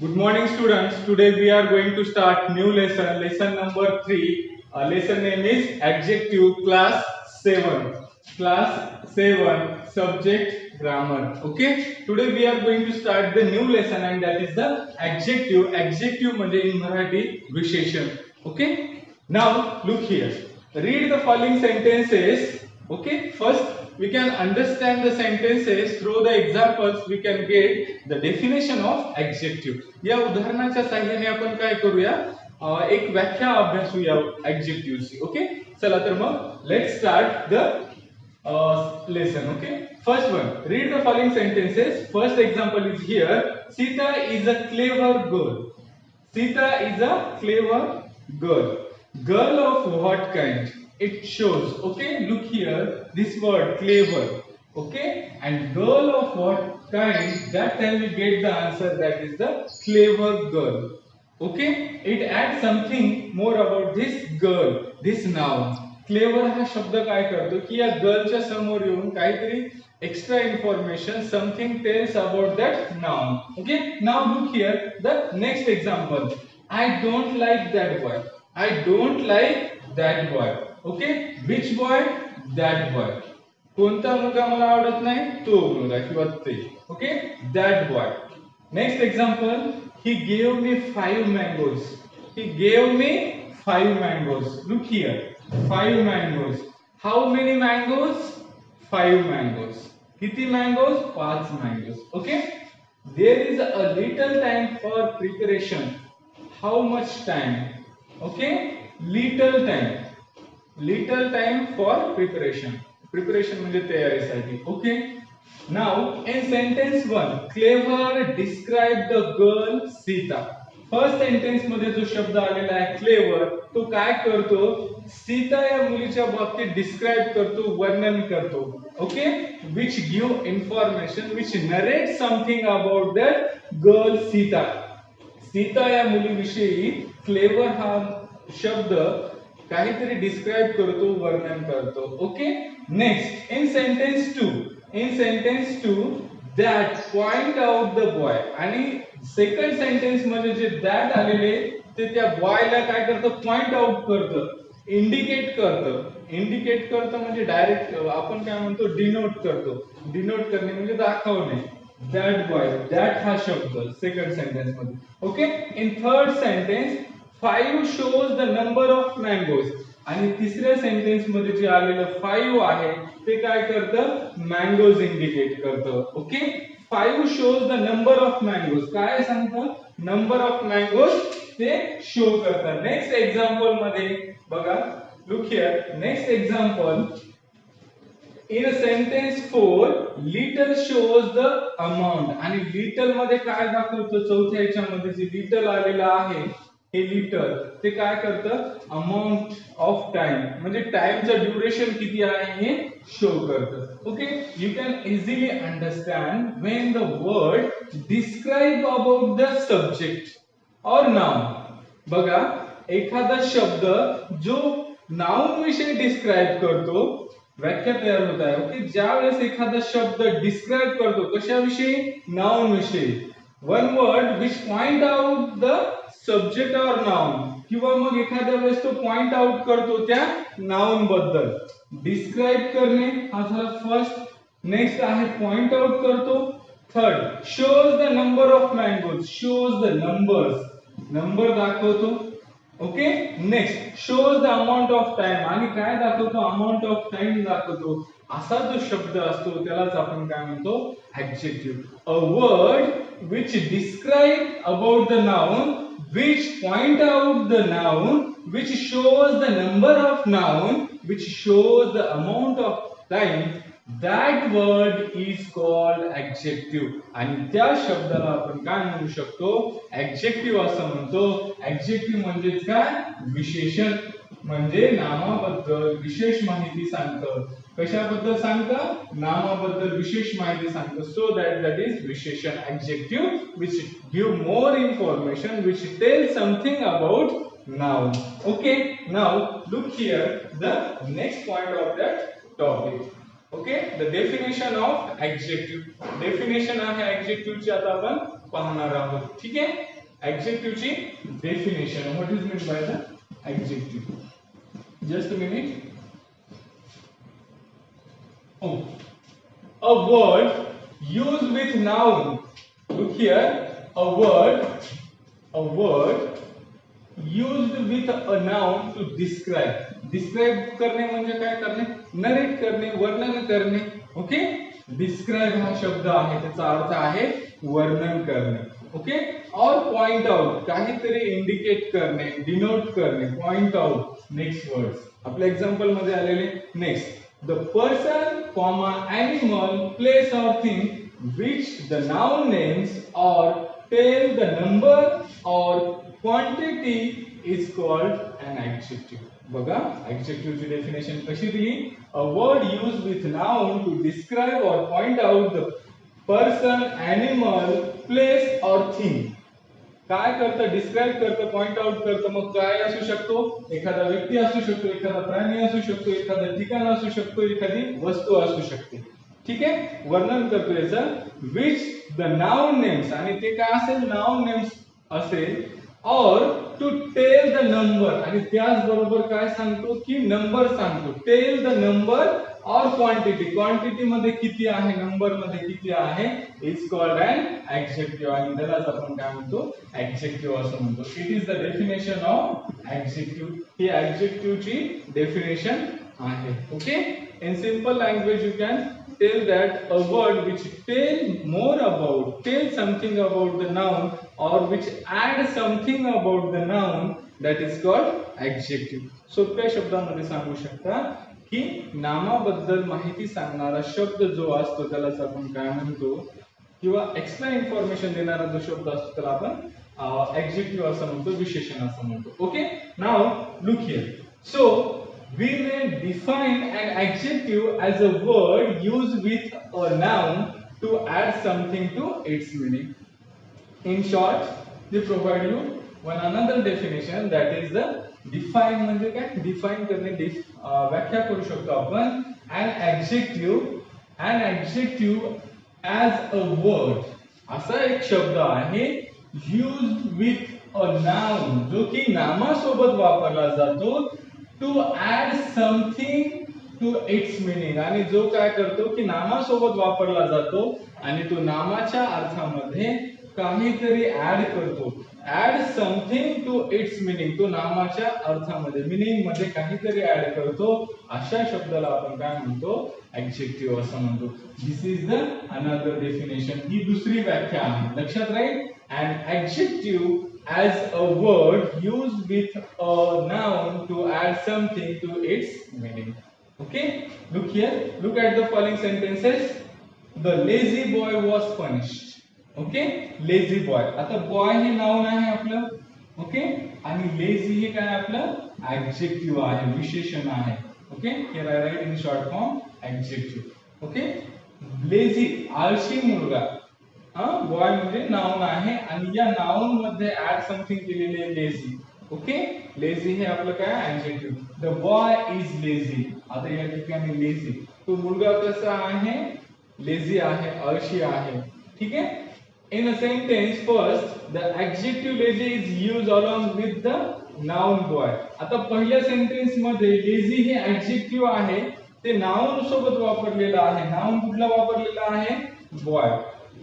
Good morning, students. Today we are going to start new lesson, lesson number 3. Lesson name is Adjective, class 7. Class 7, subject grammar. Okay. Today we are going to start the new lesson and that is the adjective. Adjective म्हणजे in Marathi विशेषण. Okay. Now look here. Read the following sentences. Okay. First we can understand the sentences through the examples. We can get the definition of adjective. या उदाहरणाच्या साहाय्याने आपण काय करूया एक व्याख्या अभ्यासूया adjectiveची. ओके चला तर मग let's start the lesson. Okay, first one, read the following sentences. First example is here. Sita is a clever girl. Sita is a clever girl. Girl of what kind? It shows. Okay, look here, this word clever. Okay, and girl of what kind? That time we get the answer, that is the clever girl. Okay, it adds something more about this girl, this noun. Clever हा शब्द काय करतो की या गर्लच्या समोर येऊन काहीतरी extra information something tells about that noun. Okay, now look here the next example. I don't like that boy. I don't like that boy. Okay, which boy? That boy. कोणता मुलगा मला आवडत नाही? तो मुलगा किंवा ते. Okay, that boy. Next example. He gave me 5 mangoes. He gave me 5 mangoes. Look here. 5 mangoes. How many mangoes? 5 mangoes. किती mangoes? 5 mangoes. Okay. There is a little time for preparation. How much time? Okay. Little time. Little time for preparation. Preparation म्हणजे तयारीसाठी. Okay. Now in sentence 1, clever describe the girl Sita. First sentence मध्ये जो शब्द आलेला आहे clever, तो काय करतो? सीता या मुलीच्या बाबतीत डिस्क्राइब करतो, वर्णन करतो. Okay, which give information, which narrate something about that girl Sita. Sita या मुलीविषयी क्लेवर हा शब्द काहीतरी डिस्क्राइब करतो, वर्णन करतो. Okay, next in sentence 2, in sentence 2 that point out the boy. आणि सेकंड सेंटेन्स मध्ये जे दॅट आलेले ते त्या बॉयला काय करतं? पॉइंट आउट करतं, इंडिकेट करतं. इंडिकेट करतं म्हणजे डायरेक्ट आपण काय म्हणतो? डिनोट करतो. डिनोट करणे म्हणजे दाखवणे. दॅट बॉय, दॅट हा शब्द सेकंड सेंटेन्स मध्ये. Okay, in third sentence 5 shows the number of mangoes. आणि तिसऱ्या सेंटेन्स मध्ये जे आलेलं 5 आहे ते काय करतं? मँगोज इंडिकेट करतं. Okay, 5 shows the number of mangoes. काय सांगतं? नंबर ऑफ मँगोज ते शो करतं. नेक्स्ट एक्झाम्पल मध्ये बघा, look here. Next example. In sentence 4, little shows the amount. आणि लिटल मध्ये काय दाखवतो? चौथ्या याच्यामध्ये जे लिटल आलेलं आहे हे लिटल ते काय करतं? अमाउंट ऑफ टाइम म्हणजे टाइमचं ड्युरेशन किती आहे हे शो करतं. Okay, you can easily understand when the word describe about the subject और नाउन. बघा, एखादा शब्द जो नाउन विषयी डिस्क्राइब करतो, व्याख्या तयार होत आहे. ओके, ज्या वेळेस एखादा शब्द डिस्क्राइब करतो कशाविषयी? नाउन विषयी. One word which point out the subject और नाउन, किंवा मग एखाद्या वेळेस तो पॉइंट आउट करतो त्या नाउन बद्दल. डिस्क्राइब करणे हा झाला फर्स्ट. नेक्स्ट आहे पॉइंट आउट करतो. Third, shows the number of mangoes. Shows the numbers, number दाखवतो. Okay, next shows the amount of time. आणि काय दाखवतो? अमाउंट ऑफ टाइम दाखवतो. असा जो शब्द असतो त्यालाच आपण काय म्हणतो? Adjective. A word which describe about the noun, which point out the noun, which shows the number of noun, which shows the amount of time, that word is called adjective. आणि त्या शब्दाला आपण काय म्हणू शकतो? adjective असं म्हणतो. adjective म्हणजेच काय? विशेषण. म्हणजे नामाबद्दल विशेष माहिती सांगतं. कशाबद्दल सांगतं? नामाबद्दल विशेष माहिती सांगतं. सो that is विशेषण, adjective, which give more information, which tell something about noun. Okay, now look here, the next point of that topic. Okay, the definition of adjective. definition आहे adjective ची आता आपण पाहणार आहोत. ठीक आहे. ऍडजेक्टिव्ह ची definition. What is mean by the adjective? Just a minute. Oh, a word used with noun. Look here, a word used with a noun to describe. Describe करणे म्हणजे काय करणे? नरेट करणे, वर्णन करणे. ओके. डिस्क्राइब हा शब्द आहे, त्याचा अर्थ आहे वर्णन करणे. ओके. और पॉइंट आउट, काहीतरी इंडिकेट करणे, डिनोट करणे, पॉइंट आउट. नेक्स्ट वर्ड्स आपल्या एक्झाम्पल मध्ये आलेले. Next, the person, comma, animal, place or thing which the noun names or tell the number or quantity is called an adjective. बघा, adjective ची definition कशी दिली? A word used with noun to describe or point out the person, animal, place or thing. काय करतं? Describe करतं, point out करतं. मग काय असू शकतो? एखादा व्यक्ती असू शकतो, एखादा प्राणी असू शकतो, एखादं ठिकाण असू शकतो, एखादी वस्तू असू शकते. ठीक आहे. वर्णन करतो याचं. विच द नाउन नेम्स, आणि ते काय असेल? नाउन नेम्स असेल. और टू टेल द नंबर, आणि त्याच बरोबर काय सांगतो? की नंबर सांगतो. टेल द नंबर और क्वांटिटी, क्वांटिटी मध्ये किती आहे, नंबर मध्ये किती आहे, इज कॉल्ड एन ऍडजेक्टिव्ह. आणि त्यालाच आपण काय म्हणतो? ऍडजेक्टिव्ह असं म्हणतो. It is the definition of adjective. He adjective ची डेफिनेशन आहे. Okay. In simple language you can tell that a word which tell something about the noun or which add something about the noun, that is called adjective. सोप्या शब्दामध्ये सांगू शकता की नामाबद्दल माहिती सांगणारा शब्द जो असतो त्यालाच आपण काय म्हणतो, किंवा एक्स्ट्रा इन्फॉर्मेशन देणारा जो शब्द असतो त्याला आपण ऍडजेक्टिव्ह असं म्हणतो, विशेषण असं म्हणतो. Okay. Now look here. So we may define an adjective as a word used with a noun to add something to its meaning. In short, they provide you one another definition, that is the define म्हणजे काय? define करणे, व्याख्या करू शकतो आपण. an adjective as a word, असा एक शब्द आहे used with a noun, जो की नामासोबत वापरला जातो, to add something to its meaning, आणि जो काय करतो की नामासोबत वापरला जातो आणि तो नामाच्या अर्थामध्ये काहीतरी ऍड करतो. Add something to its meaning, तो नामाच्या अर्थामध्ये, मिनिंग मध्ये काहीतरी ऍड करतो, अशा शब्दाला आपण काय म्हणतो? ऍडजेक्टिव्ह असं म्हणतो. दिस इज द अनदर डेफिनेशन. ही दुसरी व्याख्या आहे, लक्षात राहील. An adjective as a word used with a noun to add something to its meaning. Okay, look here, look at the following sentences. The lazy boy was punished. Okay, lazy boy. आता boy हे noun आहे आपलं. Okay. आणि lazy हे काय आपलं? adjective आहे, विशेषण आहे. Okay. here I write in short form adjective. Okay. lazy, आळशी मुलगा. बॉय म्हणजे नाउन आहे आणि या नाउन मध्ये ऍड समथिंग केलेले लेझी. ओके. लेझी हे आपलं काय? Adjective. The boy is lazy. आता या ठिकाणी लेझी, तो मुलगा कसा आहे? लेझी आहे, आळशी आहे. ठीक आहे. In a sentence first the adjective lazy is used along with the noun boy. आता पहिल्या सेंटेन्स मध्ये लेझी हे ऍडजेक्टिव्ह आहे, ते नाउन सोबत वापरलेलं आहे. नाउन कुठला वापरलेला आहे? बॉय.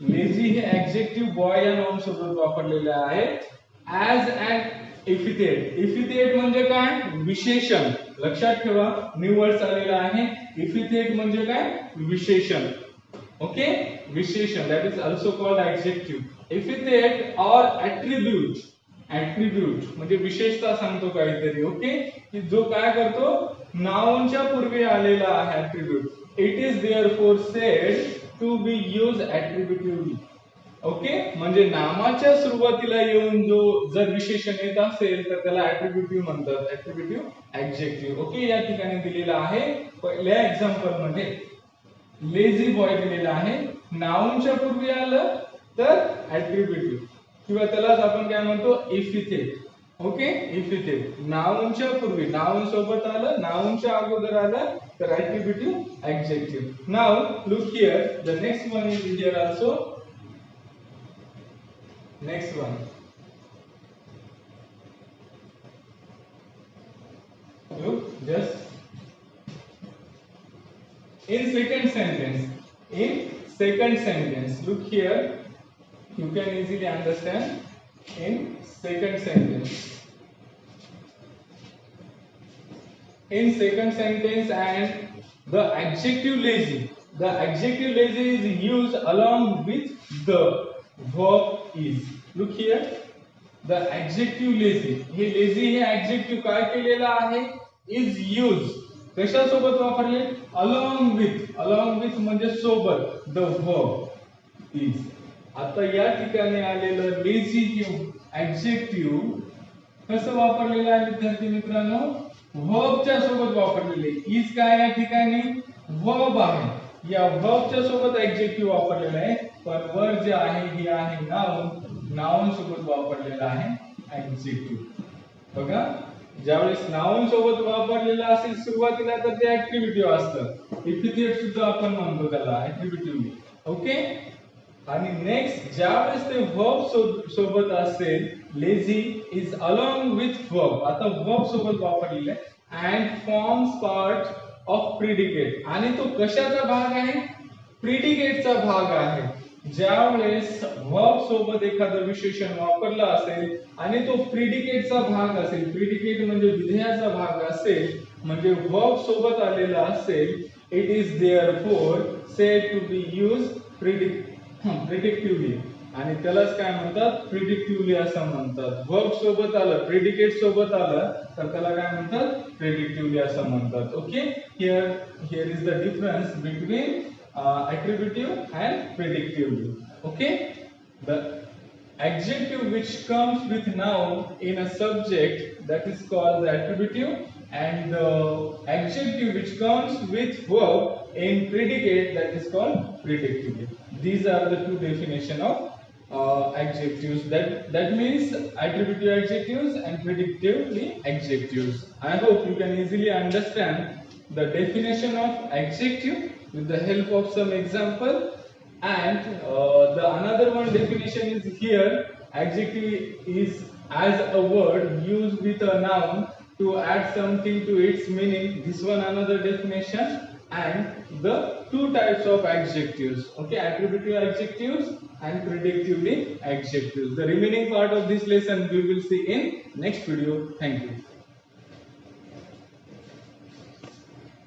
लेझी हे ऍडजेक्टिव्ह बॉय या नाउन सोबत वापरलेले आहे. As and इफिथेट. इफिथेट म्हणजे काय? विशेषण. लक्षात ठेवा, निवड आलेला आहे. इफिथेट म्हणजे काय? विशेषण. ओके. विशेषण, that is also called adjective. Epithet or attribute. Attribute म्हणजे विशेषता सांगतो काहीतरी. ओके. की जो काय करतो? नाउनच्या पूर्वी आलेला आहे attribute. It is therefore said to be use attributively. Okay. म्हणजे नामाच्या सुरुवातीला येऊन जो जर विशेषण येत असेल तर त्याला ऍट्रिब्युटिव्ह म्हणतात, ऍट्रिब्युटिव्ह ऍडजेक्टिव्ह. ओके. या ठिकाणी दिलेला आहे पहिल्या एक्झाम्पल मध्ये लेझी बॉय दिलेला आहे. नाउनच्या पूर्वी आलं तर ऍट्रिब्युटिव्ह, किंवा त्यालाच आपण काय म्हणतो? इफिथेट. ओके. इफिथेट नाउनच्या पूर्वी, नाउन सोबत आलं, नाउनच्या अगोदर आलं तर attributive adjective. Now look here, the next one is here also. Next one. Look, just in second sentence. In second sentence. Look here. You can easily understand. In second sentence. In second sentence, and the adjective lazy. The adjective lazy is used along with the verb is. Look here. The adjective lazy. हे lazy हे adjective काय केलेला आहे? Is used. कशा सोबत वापरले? Along with म्हणजे सोबत. The verb is. आता या ठिकाणी आलेलं lazy हे adjective कसं वापरलेलं आहे विद्यार्थी मित्रांनो? verb च्या सोबत वापरलेले. is काय या ठिकाणी? verb आहे. या verb च्या सोबत adjective वापरलेला आहे. पण वर जे आहे हे आहे noun सोबत वापरलेला आहे adjective. बघा, ज्यावेळेस noun सोबत वापरलेला असेल सुरुवातीला तर ते ऍट्रिब्यूटिव्ह असतं. इपिथेट सुद्धा आपण म्हणतो त्याला ऍट्रिब्यूटिव्हली. ओके. आणि नेक्स्ट ज्यावेळेस ते वर्ब सोबत असेल lazy is along with verb. आता वर्ब सोबत वापरलेला आहे and forms part of predicate. आणि तो कशाचा भाग आहे? प्रिडिकेटचा भाग आहे. ज्यावेळेस वर्ब सोबत एखादं विशेषण वापरलं असेल आणि तो प्रिडिकेटचा भाग असेल, प्रिडिकेट म्हणजे विधेयाचा भाग असेल, म्हणजे वर्ब सोबत आलेला असेल, it is therefore said to be use predictively. आणि त्यालाच काय म्हणतात? प्रिडिक्टिव्हली असं म्हणतात. वर्ब सोबत आलं, प्रिडिकेट सोबत आलं तर त्याला काय म्हणतात? प्रिडिक्टिव्हली असं म्हणतात. Okay. Here is the difference between attributive and predictively. Okay. The adjective which comes with noun in a subject, that is called the attributive, and the adjective which comes with verb in predicate, that is called predictively. These are the two definition of adjectives. That means attributive adjectives and predictively adjectives. I hope you can easily understand the definition of adjective with the help of some example. And the another one definition is here. Adjective is as a word used with a noun to add something to its meaning. This one another definition. And the two types of adjectives. Okay, attributive adjectives and predictively adjectives. The remaining part of this lesson we will see in next video. Thank you.